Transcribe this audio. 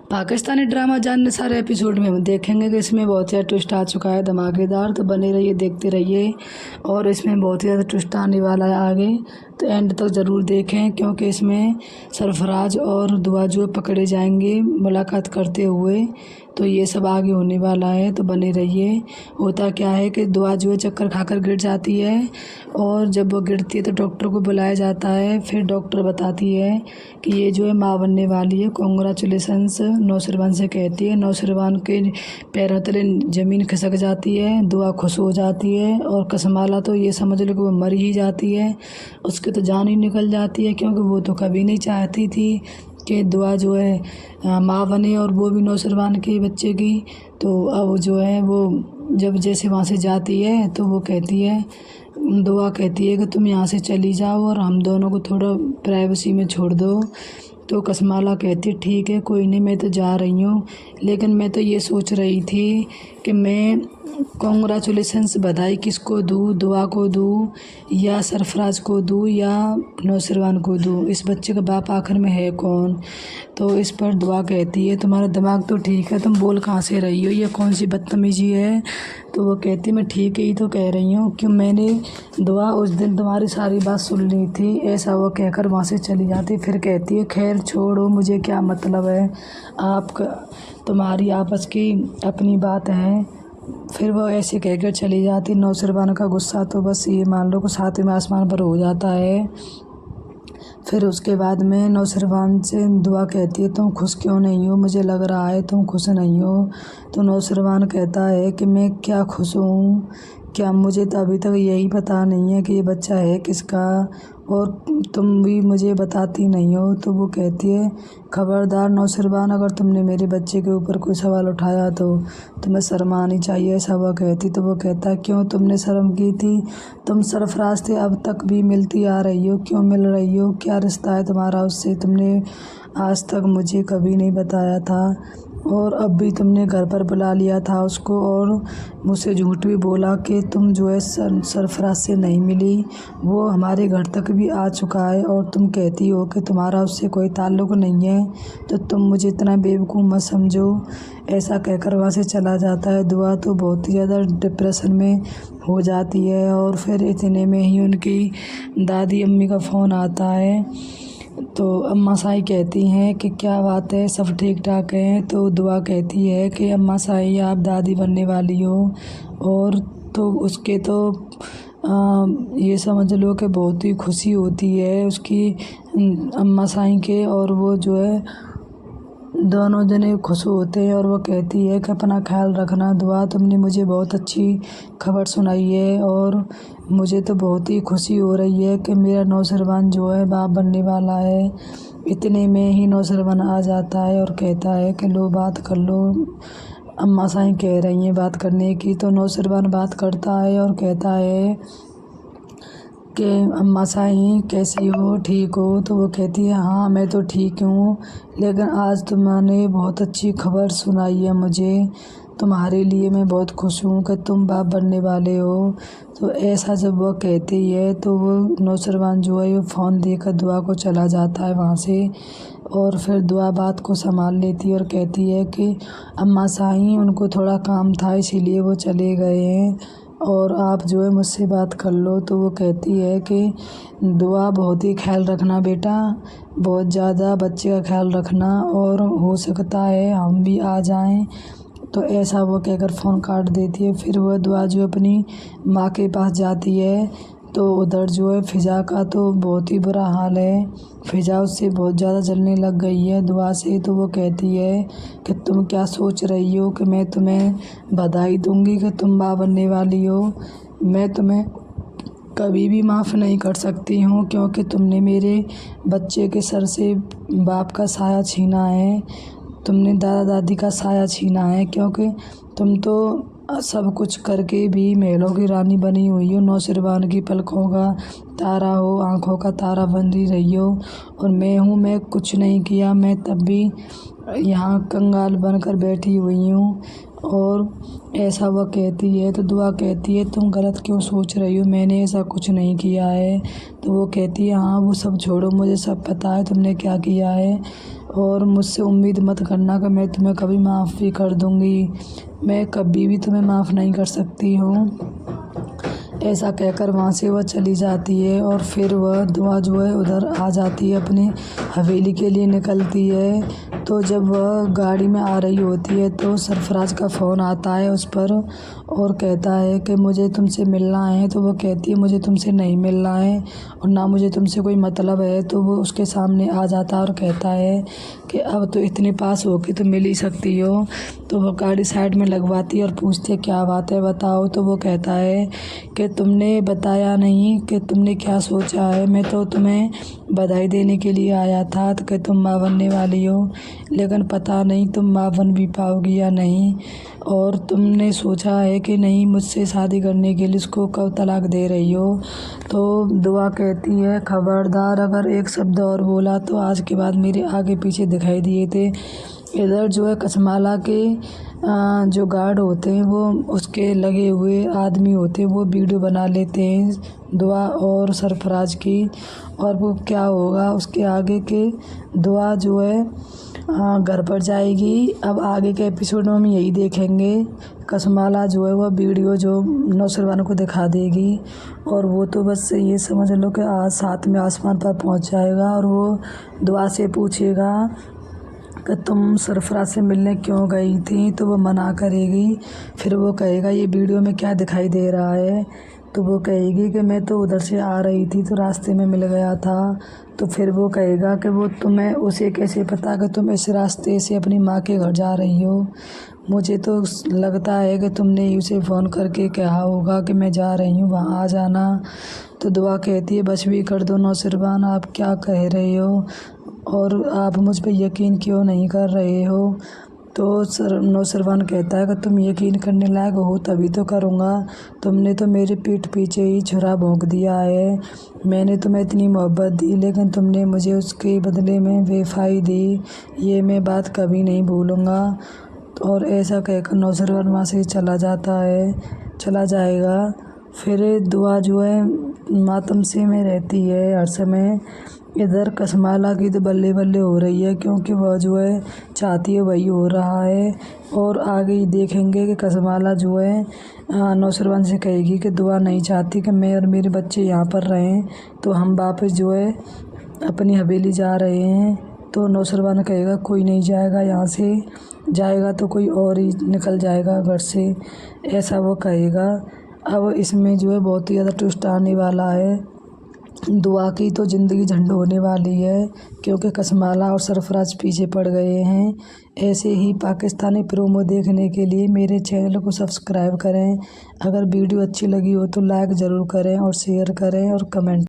Pakistani drama जानने सारे episode में हम देखेंगे कि इसमें बहुत ज़्यादा ट्विस्ट आ चुका है धमाकेदार। तो बने रहिए, देखते रहिए। और इसमें बहुत ही ज़्यादा ट्विस्ट आने वाला है आगे, तो एंड तक ज़रूर देखें, क्योंकि इसमें सरफराज और दुआ जो पकड़े जाएंगे मुलाकात करते हुए। तो ये सब आगे होने वाला है, तो बने रहिए। होता क्या है कि दुआ जो है चक्कर खाकर गिर जाती है, और जब वो गिरती है तो डॉक्टर को बुलाया जाता है। फिर डॉक्टर बताती है कि ये जो है माँ बनने वाली है, कॉन्ग्रेचुलेसन्स नौशरवान से कहती है। नौशरवान के पैरों तले ज़मीन खिसक जाती है, दुआ खुश हो जाती है, और कसमाला तो ये समझ लो कि वो मर ही जाती है। उसकी तो जान ही निकल जाती है, क्योंकि वो तो कभी नहीं चाहती थी कि दुआ जो है माँ बने, और वो भी नौशरवान के बच्चे की। तो अब जो है वो जब जैसे वहाँ से जाती है तो वो कहती है, दुआ कहती है कि तुम यहाँ से चली जाओ और हम दोनों को थोड़ा प्राइवेसी में छोड़ दो। तो कसमाला कहती है ठीक है, कोई नहीं, मैं तो जा रही हूँ, लेकिन मैं तो ये सोच रही थी कि मैं कॉन्ग्रेचुलेसन्स बधाई किसको दूँ, दुआ को दूँ या सरफराज को दूँ या नौशरवान को दूँ, इस बच्चे का बाप आखिर में है कौन। तो इस पर दुआ कहती है तुम्हारा दिमाग तो ठीक है, तुम बोल कहाँ से रही हो, ये कौन सी बदतमीजी है। तो वो कहती मैं ठीक ही तो कह रही हूँ, क्यों मैंने दुआ उस दिन तुम्हारी सारी बात सुन ली थी। ऐसा वो कहकर वहाँ से चली जाती। फिर कहती है खैर छोड़ो, मुझे क्या मतलब है, आपका तुम्हारी आपस की अपनी बात है। फिर वो ऐसे कहकर चली जाती। नौशरवान का गुस्सा तो बस ये मान लो कि सातवें आसमान पर हो जाता है। फिर उसके बाद में नौशरवान से दुआ कहती है तुम खुश क्यों नहीं हो, मुझे लग रहा है तुम खुश नहीं हो। तो नौशरवान कहता है कि मैं क्या खुश हूँ, क्या मुझे तो अभी तक यही पता नहीं है कि ये बच्चा है किसका, और तुम भी मुझे बताती नहीं हो। तो वो कहती है खबरदार नौशरवान, अगर तुमने मेरे बच्चे के ऊपर कोई सवाल उठाया तो तुम्हें शर्म आनी चाहिए, ऐसा वो कहती। तो वो कहता है क्यों तुमने शर्म की थी, तुम सरफराज से अब तक भी मिलती आ रही हो, क्यों मिल रही हो, क्या रिश्ता है तुम्हारा उससे, तुमने आज तक मुझे कभी नहीं बताया था, और अब भी तुमने घर पर बुला लिया था उसको, और मुझसे झूठ भी बोला कि तुम जो है सरफराज से नहीं मिली, वो हमारे घर तक भी आ चुका है, और तुम कहती हो कि तुम्हारा उससे कोई ताल्लुक़ नहीं है, तो तुम मुझे इतना बेवकूफ़ मत समझो। ऐसा कहकर वहाँ से चला जाता है। दुआ तो बहुत ही ज़्यादा डिप्रेशन में हो जाती है, और फिर इतने में ही उनकी दादी अम्मी का फ़ोन आता है। तो अम्मा साई कहती हैं कि क्या बात है, सब ठीक ठाक हैं। तो दुआ कहती है कि अम्मा साई आप दादी बनने वाली हो, और तो उसके तो ये समझ लो कि बहुत ही खुशी होती है उसकी अम्मा साई के, और वो जो है दोनों जने खुश होते हैं। और वो कहती है कि अपना ख्याल रखना दुआ, तुमने मुझे बहुत अच्छी खबर सुनाई है, और मुझे तो बहुत ही खुशी हो रही है कि मेरा नौशरवान जो है बाप बनने वाला है। इतने में ही नौशरवान आ जाता है और कहता है कि लो बात कर लो, अम्मा साईं कह रही हैं बात करने की। तो नौशरवान बात करता है और कहता है कि अम्मा साईं कैसी हो, ठीक हो। तो वो कहती है हाँ मैं तो ठीक हूँ, लेकिन आज तुमने बहुत अच्छी खबर सुनाई है मुझे, तुम्हारे लिए मैं बहुत खुश हूँ कि तुम बाप बनने वाले हो। तो ऐसा जब वह कहती है तो वो नौशरवान जो है वो फ़ोन देकर दुआ को चला जाता है वहाँ से, और फिर दुआ बात को संभाल लेती है और कहती है कि अम्मा साईं उनको थोड़ा काम था इसीलिए वो चले गए हैं, और आप जो है मुझसे बात कर लो। तो वो कहती है कि दुआ बहुत ही ख्याल रखना बेटा, बहुत ज़्यादा बच्चे का ख्याल रखना, और हो सकता है हम भी आ जाएं। तो ऐसा वो कहकर फ़ोन काट देती है। फिर वह दुआ जो अपनी माँ के पास जाती है, तो उधर जो है फ़िज़ा का तो बहुत ही बुरा हाल है। फ़िज़ा उससे बहुत ज़्यादा जलने लग गई है दुआ से। तो वो कहती है कि तुम क्या सोच रही हो कि मैं तुम्हें बधाई दूंगी कि तुम माँ बनने वाली हो, मैं तुम्हें कभी भी माफ़ नहीं कर सकती हूँ, क्योंकि तुमने मेरे बच्चे के सर से बाप का साया छीना है, तुमने दादा दादी का साया छीना है, क्योंकि तुम तो सब कुछ करके भी महलों की रानी बनी हुई हो, नौशरवान की पलकों का तारा हो, आँखों का तारा बनी रही हो, और मैं कुछ नहीं किया, मैं तब भी यहाँ कंगाल बनकर बैठी हुई हूँ। और ऐसा वह कहती है तो दुआ कहती है तुम गलत क्यों सोच रही हो, मैंने ऐसा कुछ नहीं किया है। तो वो कहती है हाँ वो सब छोड़ो, मुझे सब पता है तुमने क्या किया है और मुझसे उम्मीद मत करना कि मैं तुम्हें कभी माफ़ भी कर दूँगी। मैं कभी भी तुम्हें माफ़ नहीं कर सकती हूँ। ऐसा कहकर वहाँ से वह चली जाती है और फिर वह दुआ जो है उधर आ जाती है, अपनी हवेली के लिए निकलती है। तो जब वह गाड़ी में आ रही होती है तो सरफराज का फ़ोन आता है उस पर और कहता है कि मुझे तुमसे मिलना है। तो वो कहती है मुझे तुमसे नहीं मिलना है और ना मुझे तुमसे कोई मतलब है। तो वो उसके सामने आ जाता है और कहता है कि अब तो इतने पास हो के तो मिल ही सकती हो। तो वो गाड़ी साइड में लगवाती है और पूछती है क्या बात है बताओ। तो वो कहता है कि तुमने बताया नहीं कि तुमने क्या सोचा है। मैं तो तुम्हें बधाई देने के लिए आया था तो कि तुम माँ बनने वाली हो, लेकिन पता नहीं तुम माँ बन भी पाओगी या नहीं। और तुमने सोचा है कि नहीं मुझसे शादी करने के लिए उसको कब तलाक दे रही हो। तो दुआ कहती है खबरदार अगर एक शब्द और बोला तो आज के बाद मेरे आगे पीछे दिखाई दिए थे। इधर जो है कसमाला के जो गार्ड होते हैं वो उसके लगे हुए आदमी होते हैं, वो वीडियो बना लेते हैं दुआ और सरफराज की। और वो क्या होगा उसके आगे के दुआ जो है घर पर जाएगी। अब आगे के एपिसोड में हम यही देखेंगे। कसमाला जो है वह वीडियो जो नौशरवान को दिखा देगी और वो तो बस ये समझ लो कि आज साथ में आसमान पर पहुंच जाएगा और वो दुआ से पूछेगा कि तुम सरफराज से मिलने क्यों गई थी। तो वो मना करेगी। फिर वो कहेगा ये वीडियो में क्या दिखाई दे रहा है। तो वो कहेगी कि मैं तो उधर से आ रही थी तो रास्ते में मिल गया था। तो फिर वो कहेगा कि वो तुम्हें उसे कैसे पता कि तुम इस रास्ते से अपनी माँ के घर जा रही हो। मुझे तो लगता है कि तुमने उसे फ़ोन करके कहा होगा कि मैं जा रही हूँ वहाँ आ जाना। तो दुआ कहती है बस भी कर दो नौशरवान, आप क्या कह रहे हो और आप मुझ पे यकीन क्यों नहीं कर रहे हो। तो नौशरवान कहता है कि तुम यकीन करने लायक हो तभी तो करूँगा। तुमने तो मेरे पीठ पीछे ही छुरा भोंक दिया है। मैंने तुम्हें इतनी मोहब्बत दी लेकिन तुमने मुझे उसके बदले में बेवफाई दी, ये मैं बात कभी नहीं भूलूँगा। और ऐसा कहकर नौशरवान वहाँ से चला जाएगा। फिर दुआ जो है मातम से में रहती है हर समय। इधर कसमाला की तो बल्ले बल्ले हो रही है क्योंकि वह जो है चाहती है वही हो रहा है। और आगे देखेंगे कि कसमाला जो है नौशरवान से कहेगी कि दुआ नहीं चाहती कि मैं और मेरे बच्चे यहाँ पर रहें, तो हम वापस जो है अपनी हवेली जा रहे हैं। तो नौशरवान कहेगा कोई नहीं जाएगा यहाँ से, जाएगा तो कोई और ही निकल जाएगा घर से, ऐसा वो कहेगा। अब इसमें जो है बहुत ही ज़्यादा ट्विस्ट आने वाला है। दुआ की तो ज़िंदगी झंड होने वाली है क्योंकि कसमाला और सरफराज पीछे पड़ गए हैं। ऐसे ही पाकिस्तानी प्रोमो देखने के लिए मेरे चैनल को सब्सक्राइब करें। अगर वीडियो अच्छी लगी हो तो लाइक ज़रूर करें और शेयर करें और कमेंट